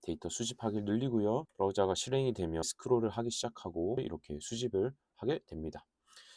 데이터 수집하기를 눌리고요. 브라우저가 실행이 되면 스크롤을 하기 시작하고 이렇게 수집을 하게 됩니다.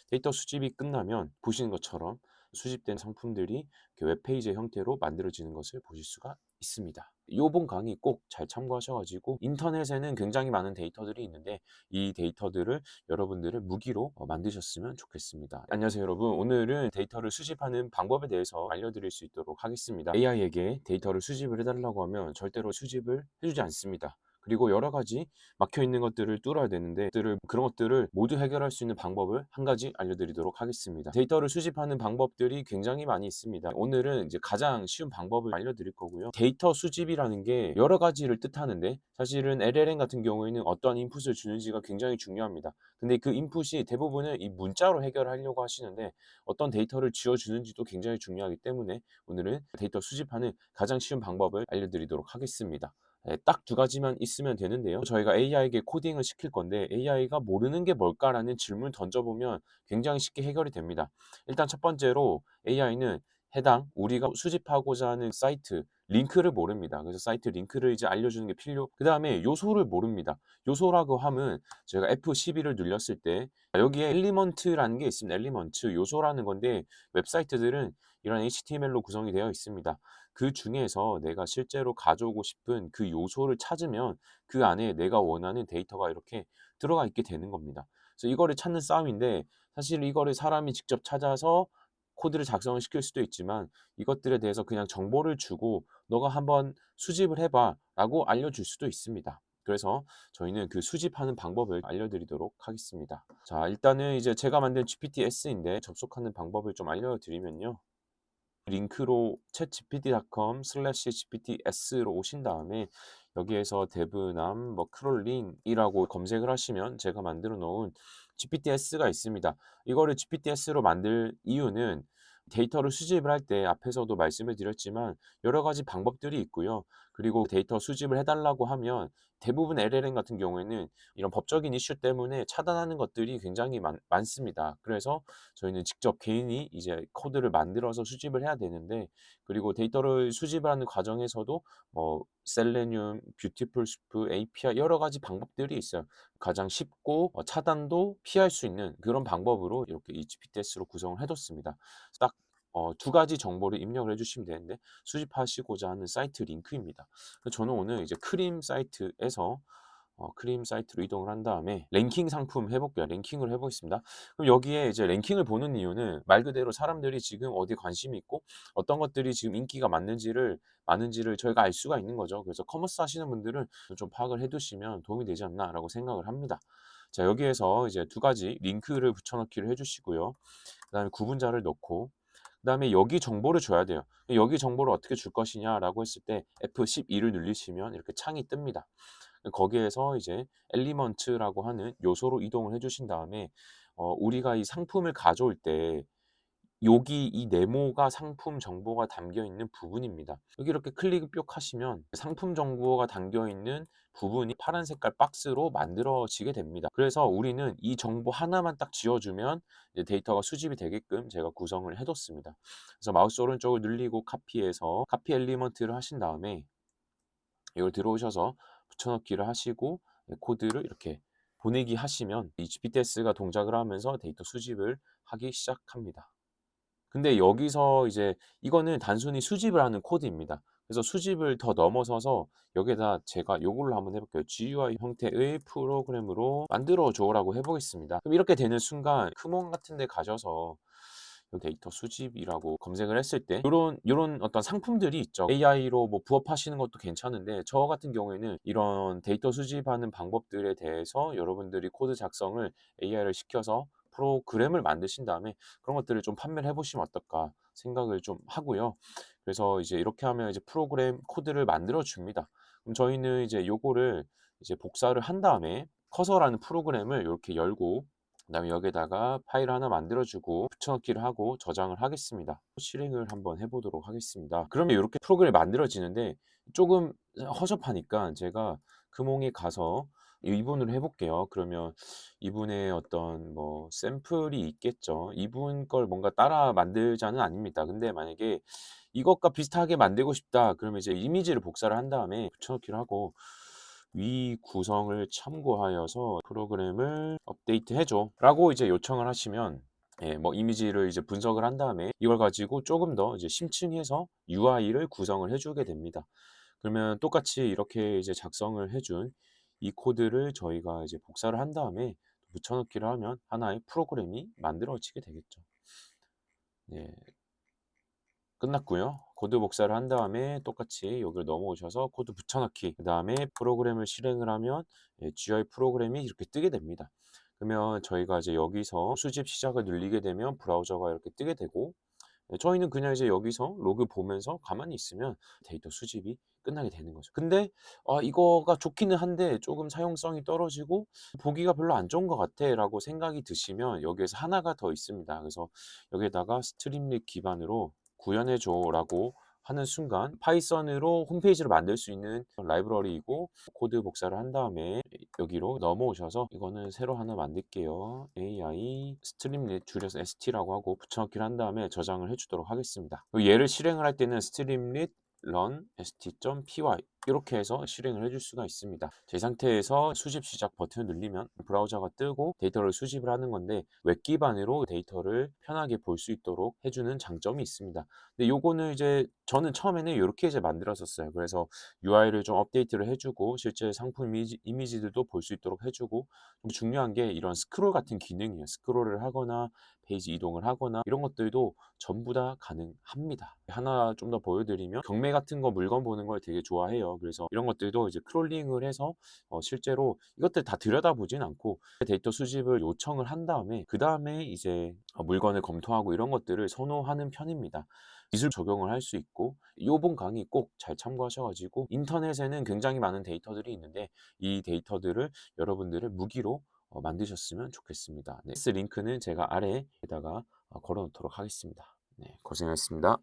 데이터 수집이 끝나면 보시는 것처럼 수집된 상품들이 이렇게 웹페이지의 형태로 만들어지는 것을 보실 수가 있습니다. 요번 강의 꼭 잘 참고하셔가지고 인터넷에는 굉장히 많은 데이터들이 있는데 이 데이터들을 여러분들을 무기로 만드셨으면 좋겠습니다. 안녕하세요 여러분. 오늘은 데이터를 수집하는 방법에 대해서 알려드릴 수 있도록 하겠습니다. AI에게 데이터를 수집을 해달라고 하면 절대로 수집을 해주지 않습니다. 그리고 여러 가지 막혀 있는 것들을 뚫어야 되는데 그런 것들을 모두 해결할 수 있는 방법을 한 가지 알려드리도록 하겠습니다. 데이터를 수집하는 방법들이 굉장히 많이 있습니다. 오늘은 이제 가장 쉬운 방법을 알려드릴 거고요. 데이터 수집이라는 게 여러 가지를 뜻하는데 사실은 LLM 같은 경우에는 어떠한 인풋을 주는지가 굉장히 중요합니다. 근데 그 인풋이 대부분은 이 문자로 해결하려고 하시는데 어떤 데이터를 지어주는지도 굉장히 중요하기 때문에 오늘은 데이터 수집하는 가장 쉬운 방법을 알려드리도록 하겠습니다. 네, 딱 두 가지만 있으면 되는데요. 저희가 AI에게 코딩을 시킬 건데 AI가 모르는 게 뭘까라는 질문을 던져보면 굉장히 쉽게 해결이 됩니다. 일단 첫 번째로 AI는 해당 우리가 수집하고자 하는 사이트 링크를 모릅니다. 그래서 사이트 링크를 이제 알려주는 게 그 다음에 요소를 모릅니다. 요소라고 하면 제가 F12를 눌렸을 때 여기에 엘리먼트라는 게 있습니다. 엘리먼트 요소라는 건데 웹사이트들은 이런 HTML로 구성이 되어 있습니다. 그 중에서 내가 실제로 가져오고 싶은 그 요소를 찾으면 그 안에 내가 원하는 데이터가 이렇게 들어가 있게 되는 겁니다. 그래서 이거를 찾는 싸움인데 사실 이거를 사람이 직접 찾아서 코드를 작성을 시킬 수도 있지만 이것들에 대해서 그냥 정보를 주고 너가 한번 수집을 해봐라고 알려줄 수도 있습니다. 그래서 저희는 그 수집하는 방법을 알려드리도록 하겠습니다. 자, 일단은 이제 제가 만든 GPT-S인데 접속하는 방법을 좀 알려드리면요. 링크로 chatgpt.com/gpts로 오신 다음에 여기에서 데브남 뭐 크롤링이라고 검색을 하시면 제가 만들어 놓은 GPTS가 있습니다. 이거를 GPTS로 만들 이유는 데이터를 수집을 할 때 앞에서도 말씀을 드렸지만 여러 가지 방법들이 있고요. 그리고 데이터 수집을 해달라고 하면 대부분 LLM 같은 경우에는 이런 법적인 이슈 때문에 차단하는 것들이 굉장히 많습니다. 그래서 저희는 직접 개인이 이제 코드를 만들어서 수집을 해야 되는데 그리고 데이터를 수집을 하는 과정에서도 뭐 셀레늄, 뷰티풀 수프, API 여러 가지 방법들이 있어요. 가장 쉽고 차단도 피할 수 있는 그런 방법으로 이렇게 HPTS로 구성을 해뒀습니다. 딱 두 가지 정보를 입력을 해주시면 되는데 수집하시고자 하는 사이트 링크입니다. 저는 오늘 이제 크림 사이트에서 크림 사이트로 이동을 한 다음에 랭킹 상품 해볼게요. 랭킹을 해보겠습니다. 그럼 여기에 이제 랭킹을 보는 이유는 말 그대로 사람들이 지금 어디에 관심이 있고 어떤 것들이 지금 인기가 많은지를 저희가 알 수가 있는 거죠. 그래서 커머스 하시는 분들은 좀 파악을 해두시면 도움이 되지 않나라고 생각을 합니다. 자, 여기에서 이제 두 가지 링크를 붙여넣기를 해주시고요. 그 다음에 구분자를 넣고 그다음에 여기 정보를 줘야 돼요. 여기 정보를 어떻게 줄 것이냐라고 했을 때 F12를 누르시면 이렇게 창이 뜹니다. 거기에서 이제 엘리먼트라고 하는 요소로 이동을 해 주신 다음에 우리가 이 상품을 가져올 때 여기 이 네모가 상품 정보가 담겨 있는 부분입니다. 여기 이렇게 클릭을 뿅 하시면 상품 정보가 담겨 있는 부분이 파란 색깔 박스로 만들어지게 됩니다. 그래서 우리는 이 정보 하나만 딱 지워주면 이제 데이터가 수집이 되게끔 제가 구성을 해뒀습니다. 그래서 마우스 오른쪽을 눌리고 카피해서 카피 엘리먼트를 하신 다음에 이걸 들어오셔서 붙여넣기를 하시고 코드를 이렇게 보내기 하시면 이 GPTS가 동작을 하면서 데이터 수집을 하기 시작합니다. 근데 여기서 이제 이거는 단순히 수집을 하는 코드입니다. 그래서 수집을 더 넘어서서 여기에다 제가 요걸로 한번 해볼게요. GUI 형태의 프로그램으로 만들어 줘라고 해보겠습니다. 그럼 이렇게 되는 순간 크몬 같은 데 가셔서 데이터 수집이라고 검색을 했을 때 요런 어떤 상품들이 있죠. AI로 뭐 부업하시는 것도 괜찮은데 저 같은 경우에는 이런 데이터 수집하는 방법들에 대해서 여러분들이 코드 작성을 AI를 시켜서 프로그램을 만드신 다음에 그런 것들을 좀 판매를 해보시면 어떨까 생각을 좀 하고요. 그래서 이제 이렇게 하면 이제 프로그램 코드를 만들어 줍니다. 그럼 저희는 이제 요거를 이제 복사를 한 다음에 커서라는 프로그램을 이렇게 열고 그다음에 여기에다가 파일을 하나 만들어 주고 붙여넣기를 하고 저장을 하겠습니다. 실행을 한번 해보도록 하겠습니다. 그러면 이렇게 프로그램이 만들어지는데 조금 허접하니까 제가 금홍에 가서 이분으로 해볼게요. 그러면 이분의 어떤 뭐 샘플이 있겠죠. 이분 걸 뭔가 따라 만들자는 아닙니다. 근데 만약에 이것과 비슷하게 만들고 싶다. 그러면 이제 이미지를 복사를 한 다음에 붙여넣기를 하고 위 구성을 참고하여서 "프로그램을 업데이트해 줘."라고 이제 요청을 하시면 뭐 이미지를 이제 분석을 한 다음에 이걸 가지고 쪼금 더 이제 심층해서 UI를 구성을 해 주게 됩니다. 그러면 똑같이 이렇게 이제 작성을 해준 이 코드를 저희가 이제 복사를 한 다음에 붙여넣기를 하면 하나의 프로그램이 만들어지게 되겠죠. 네. 끝났고요. 코드 복사를 한 다음에 똑같이 여기를 넘어오셔서 코드 붙여넣기 그다음에 프로그램을 실행을 하면 GUI 프로그램이 이렇게 뜨게 됩니다. 그러면 저희가 이제 여기서 수집 시작을 누르게 되면 브라우저가 이렇게 뜨게 되고 저희는 그냥 이제 여기서 로그 보면서 가만히 있으면 데이터 수집이 끝나게 되는 거죠. 근데 이거가 좋기는 한데 조금 사용성이 떨어지고 '보기가 별로 안 좋은 것 같아.'라고 생각이 드시면 여기에서 하나가 더 있습니다. 그래서 여기에다가 스트림lit 기반으로 "구현해 줘."라고 하는 순간 파이썬으로 홈페이지를 만들 수 있는 라이브러리이고 코드 복사를 한 다음에 여기로 넘어오셔서 이거는 새로 하나 만들게요. AI 스트림lit 줄여서 ST라고 하고 붙여넣기를 한 다음에 저장을 해 주도록 하겠습니다. 얘를 실행을 할 때는 스트림lit run st.py 이렇게 해서 실행을 해줄 수가 있습니다. 이 상태에서 수집 시작 버튼을 누르면 브라우저가 뜨고 데이터를 수집을 하는 건데 웹 기반으로 데이터를 편하게 볼 수 있도록 해주는 장점이 있습니다. 근데 요거는 이제 저는 처음에는 요렇게 이제 만들었었어요. 그래서 UI를 좀 업데이트를 해 주고 실제 상품 이미지들도 볼 수 있도록 해 주고 좀 중요한 게 이런 스크롤 같은 기능이에요. 스크롤을 하거나 페이지 이동을 하거나 이런 것들도 전부 다 가능합니다. 하나 좀 더 보여드리면 경매 같은 거 물건 보는 걸 되게 좋아해요. 그래서 이런 것들도 이제 크롤링을 해서 실제로 이것들 다 들여다보진 않고 데이터 수집을 요청을 한 다음에 그다음에 이제 물건을 검토하고 이런 것들을 선호하는 편입니다. 기술 적용을 할 수 있고 요번 강의 꼭 잘 참고하셔 가지고 인터넷에는 굉장히 많은 데이터들이 있는데 이 데이터들을 여러분들의 무기로 만드셨으면 좋겠습니다. 네. 링크는 제가 아래에다가 걸어 놓도록 하겠습니다. 네. 고생하셨습니다.